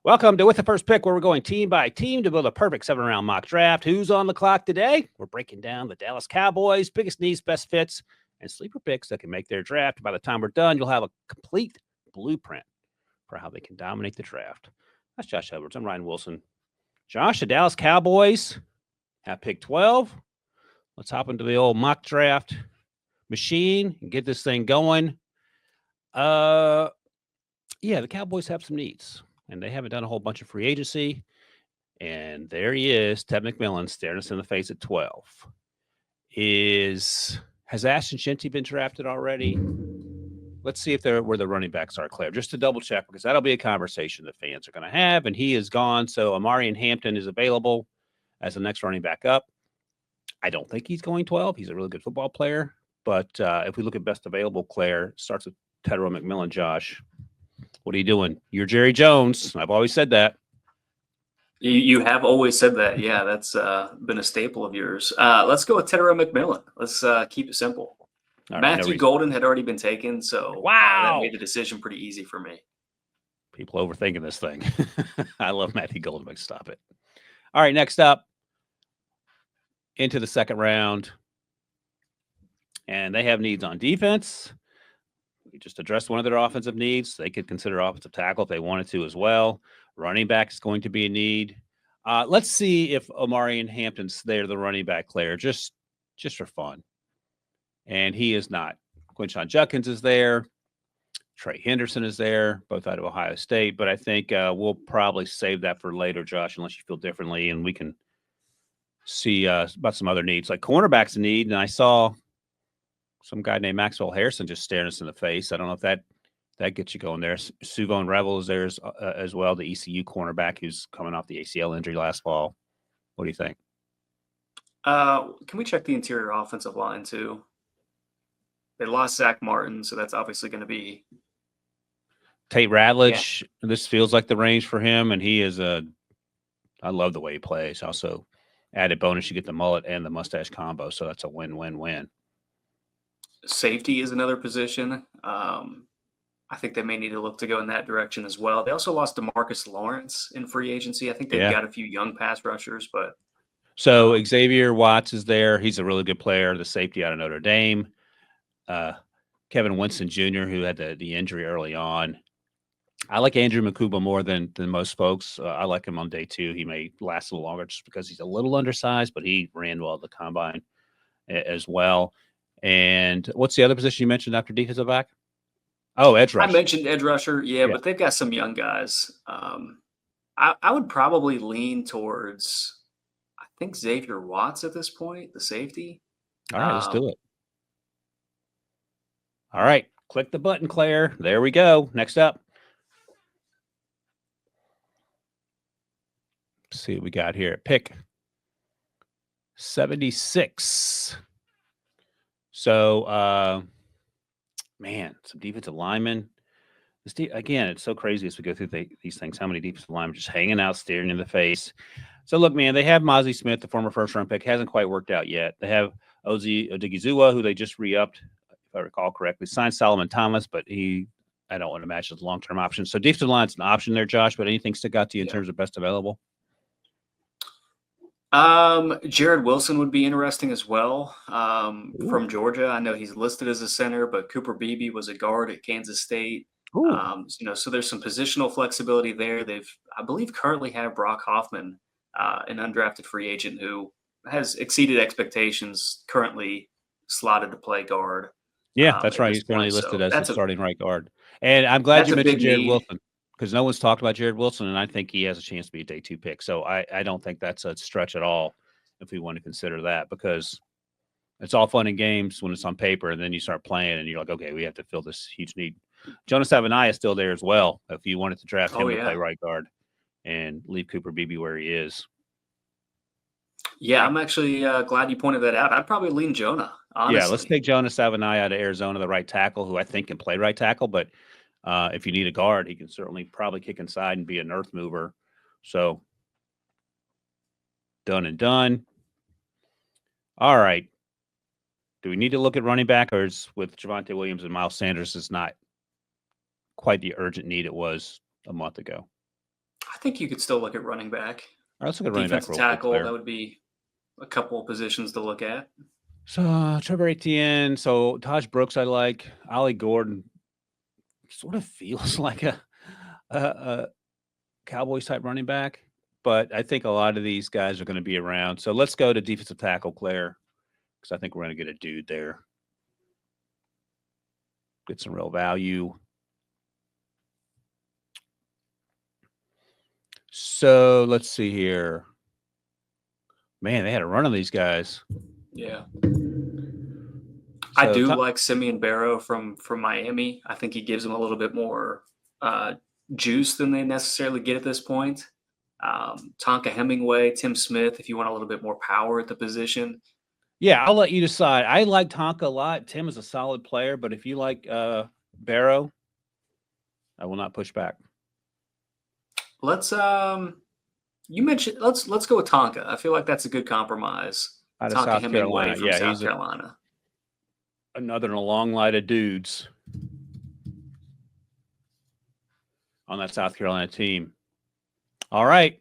Welcome to With the First Pick, where we're going team by team to build a perfect 7-round mock draft. Who's on the clock today? We're breaking down the Dallas Cowboys' biggest needs, best fits, and sleeper picks that can make their draft. By the time we're done, you'll have a complete blueprint for how they can dominate the draft. That's Josh Edwards. I'm Ryan Wilson. Josh, the Dallas Cowboys have pick 12. Let's hop into the old mock draft machine and get this thing going. The Cowboys have some needs. And they haven't done a whole bunch of free agency. And there he is, Ted McMillan, staring us in the face at 12. Has Ashton Shinty been drafted already? Let's see if where the running backs are, Claire, just to double check, because that'll be a conversation that fans are going to have. And he is gone, so Amarian Hampton is available as the next running back up. I don't think he's going 12. He's a really good football player. But if we look at best available, Claire, starts with Tedro McMillan, Josh. What are you doing? You're Jerry Jones. I've always said that. You have always said that. Yeah, that's been a staple of yours. Let's go with Tedro McMillan. Let's keep it simple. Right, Matthew Golden had already been taken, so that made the decision pretty easy for me. People overthinking this thing. I love Matthew Golden, but stop it. All right, next up, into the second round. And they have needs on defense. We just addressed one of their offensive needs. They could consider offensive tackle if they wanted to as well. Running back is going to be a need. Let's see if Amarian Hampton's there, the running back, Claire, just for fun. And he is not. Quinshon Judkins is there. Trey Henderson is there, both out of Ohio State. But I think we'll probably save that for later, Josh, unless you feel differently. And we can see about some other needs. Like cornerback's a need. And I saw some guy named Maxwell Harrison just staring us in the face. I don't know if that gets you going there. Suvone Revel is there as well, the ECU cornerback who's coming off the ACL injury last fall. What do you think? Can we check the interior offensive line too? They lost Zach Martin, so that's obviously going to be Tate Radlich. Yeah. This feels like the range for him, and he is I love the way he plays. Also, added bonus, you get the mullet and the mustache combo, so that's a win-win-win. Safety is another position. I think they may need to look to go in that direction as well. They also lost DeMarcus Lawrence in free agency. I think they've got a few young pass rushers, but so Xavier Watts is there. He's a really good player, the safety out of Notre Dame. Kevin Winston Jr., who had the injury early on. I like Andrew Makuba more than most folks. I like him on day 2. He may last a little longer just because he's a little undersized, but he ran well at the combine as well. And what's the other position you mentioned after defensive back? Oh, edge rusher. I mentioned edge rusher, yeah, but they've got some young guys. I would probably lean towards, I think, Xavier Watts at this point, the safety. All right, let's do it. All right, click the button, Claire. There we go. Next up. Let's see what we got here. Pick 76. So, man, some defensive linemen. Again, it's so crazy as we go through these things. How many defensive linemen just hanging out, staring in the face. So, look, man, they have Mozzie Smith, the former first-round pick. Hasn't quite worked out yet. They have Ozi Odigizua, who they just re-upped, if I recall correctly. Signed Solomon Thomas, but I don't want to match as a long-term option. So, defensive line's an option there, Josh, but anything stick out to you in terms of best available? Jared Wilson would be interesting as well. From Georgia. I know he's listed as a center, but Cooper Beebe was a guard at Kansas State. So there's some positional flexibility there. I believe, currently have Brock Hoffman, an undrafted free agent who has exceeded expectations, currently slotted to play guard. Yeah, that's right. He's currently listed as the starting right guard. And I'm glad you mentioned Jared Wilson, because no one's talked about Jared Wilson, and I think he has a chance to be a day 2 pick. So I don't think that's a stretch at all if we want to consider that, because it's all fun and games when it's on paper, and then you start playing, and you're like, okay, we have to fill this huge need. Jonas Avenai is still there as well if you wanted to draft him to play right guard and leave Cooper Beebe where he is. Yeah, I'm actually glad you pointed that out. I'd probably lean Jonah, honestly. Yeah, let's take Jonas Avenai out of Arizona, the right tackle, who I think can play right tackle, but if you need a guard, he can certainly probably kick inside and be an earth mover. So, done and done. All right. Do we need to look at running back, or is with Javonte Williams and Miles Sanders is not quite the urgent need it was a month ago? think you could still look at running back. All right, let's look at running back Defensive real quick, tackle, Claire. that would be a couple of positions to look at. So Trevor Etienne. So Taj Brooks, I like. Ollie Gordon sort of feels like a Cowboys type running back, but I think a lot of these guys are going to be around. So let's go to defensive tackle, Claire, because I think we're going to get a dude there. Get some real value. So let's see here. Man, they had a run on these guys. Yeah. So I do like Simeon Barrow from Miami. I think he gives them a little bit more juice than they necessarily get at this point. Tonka Hemingway, Tim Smith, if you want a little bit more power at the position. Yeah, I'll let you decide. I like Tonka a lot. Tim is a solid player, but if you like Barrow, I will not push back. Let's you mentioned let's go with Tonka. I feel like that's a good compromise. Out of Tonka South Hemingway Carolina. from Yeah, South he's Carolina. Another in a long line of dudes on that South Carolina team. All right.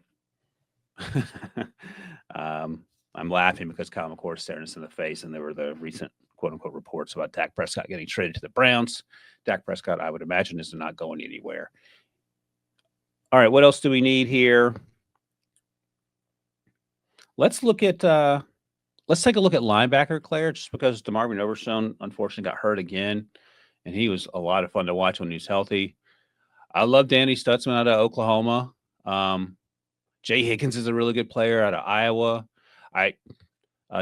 I'm laughing because Kyle McCord is staring us in the face, and there were the recent quote-unquote reports about Dak Prescott getting traded to the Browns. Dak Prescott, I would imagine, is not going anywhere. All right, what else do we need here? Let's look at let's take a look at linebacker, Claire, just because DeMarvin Overshown unfortunately got hurt again, and he was a lot of fun to watch when he was healthy. I love Danny Stutzman out of Oklahoma. Jay Higgins is a really good player out of Iowa.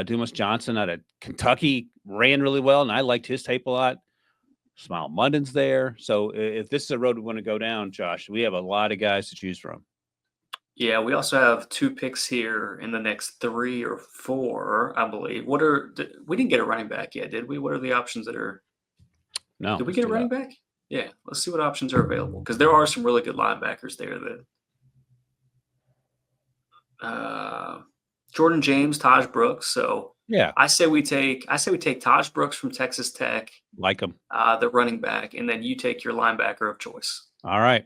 Dumas Johnson out of Kentucky ran really well, and I liked his tape a lot. Smile Munden's there. So if this is a road we want to go down, Josh, we have a lot of guys to choose from. Yeah, we also have 2 picks here in the next 3 or 4, I believe. We didn't get a running back yet, did we? What are the options that are? No, Did we get a running back? Yeah, let's see what options are available because there are some really good linebackers there. That Jordan James, Taj Brooks. So yeah, I say we take Taj Brooks from Texas Tech, like him. the running back, and then you take your linebacker of choice. All right.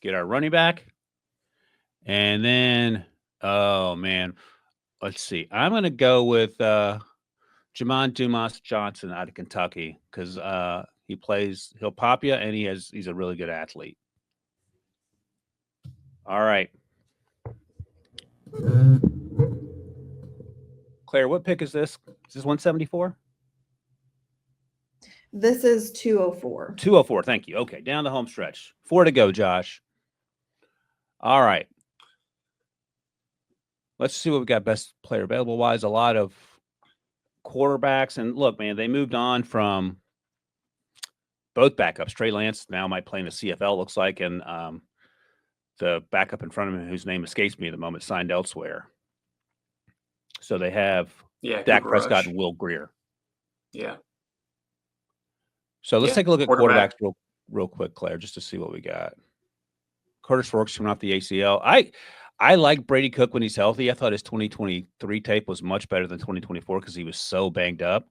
Get our running back. And then, oh, man, let's see. I'm going to go with Jamon Dumas Johnson out of Kentucky because he'll pop you, and he's a really good athlete. All right. Claire, what pick is this? Is this 174? This is 204. 204. Thank you. Okay, down the home stretch. 4 to go, Josh. All right. Let's see what we got best player available wise. A lot of quarterbacks. And look, man, they moved on from both backups. Trey Lance now might play in the CFL, looks like, and the backup in front of him, whose name escapes me at the moment, signed elsewhere. So they have Dak Prescott and Will Grier. Yeah. So let's take a look at quarterbacks real quick, Claire, just to see what we got. Curtis Rourke's coming off the ACL. I like Brady Cook when he's healthy. I thought his 2023 tape was much better than 2024 because he was so banged up.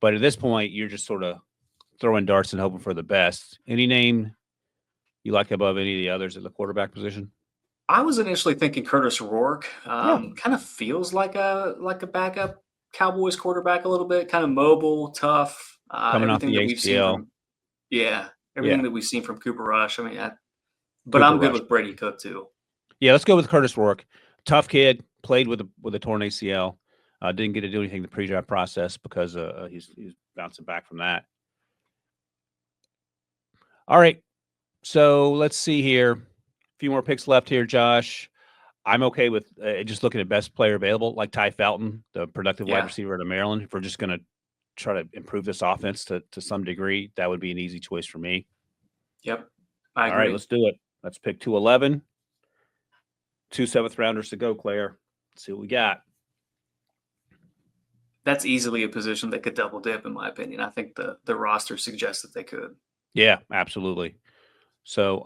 But at this point, you're just sort of throwing darts and hoping for the best. Any name you like above any of the others at the quarterback position? I was initially thinking Curtis Rourke. Kind of feels like a backup Cowboys quarterback a little bit, kind of mobile, tough. Coming off the ACL. Everything that we've seen from Cooper Rush. I mean, I'm good with Brady Cook too. Yeah, let's go with Curtis Rourke. Tough kid, played with a torn ACL. Didn't get to do anything in the pre-draft process because he's bouncing back from that. All right, so let's see here. A few more picks left here, Josh. I'm okay with just looking at best player available, like Ty Felton, the productive wide receiver out of Maryland. If we're just going to try to improve this offense to some degree, that would be an easy choice for me. Yep, I agree. All right, let's do it. Let's pick 211. 2 7th-rounders to go, Claire. Let's see what we got. That's easily a position that could double dip, in my opinion. I think the roster suggests that they could. Yeah, absolutely. So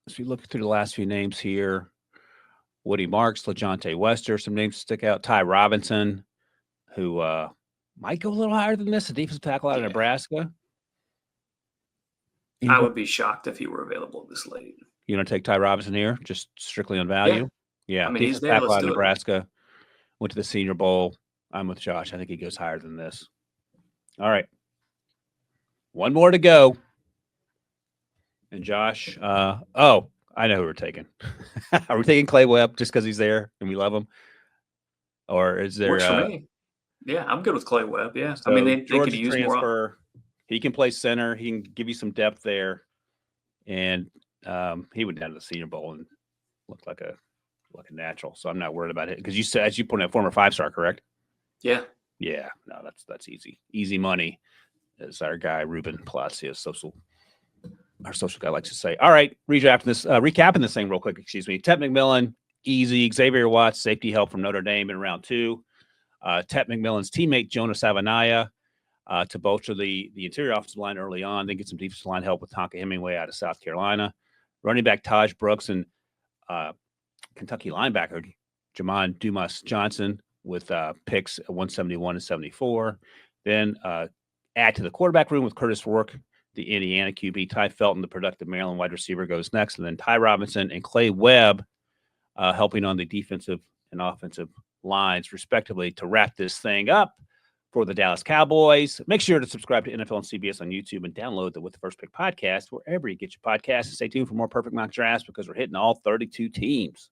as we look through the last few names here, Woody Marks, LaJohntay Wester, some names stick out. Ty Robinson, who might go a little higher than this, a defensive tackle out of Nebraska. I would be shocked if he were available this late. You going to take Ty Robinson here, just strictly on value? Yeah. I mean, he's Defensive there. tackle Let's out of do it. Nebraska. Went to the Senior Bowl. I'm with Josh. I think he goes higher than this. All right. One more to go. And Josh, I know who we're taking. Are we taking Clay Webb just because he's there and we love him? Or is there... Works for me. Yeah, I'm good with Clay Webb. Yeah. So I mean, they Georgia could use transfer. He can play center. He can give you some depth there. And he went down to the Senior Bowl and looked like a natural. So I'm not worried about it. Because you said, as you pointed out, former 5-star, correct? Yeah. Yeah. No, that's easy. Easy money, as our guy Ruben Palacios, our social guy likes to say. All right, recapping this thing real quick, Tet McMillan, easy. Xavier Watts, safety help from Notre Dame in round 2. Tet McMillan's teammate, Jonah Savanaya, to bolster the interior offensive line early on, then get some defensive line help with Tonka Hemingway out of South Carolina. Running back Taj Brooks and Kentucky linebacker Jamon Dumas Johnson with picks at 171 and 74. Then add to the quarterback room with Curtis Rourke, the Indiana QB. Ty Felton, the productive Maryland wide receiver, goes next. And then Ty Robinson and Clay Webb helping on the defensive and offensive lines, respectively, to wrap this thing up for the Dallas Cowboys. Make sure to subscribe to NFL and CBS on YouTube and download the With the First Pick podcast wherever you get your podcasts. And stay tuned for more perfect mock drafts because we're hitting all 32 teams.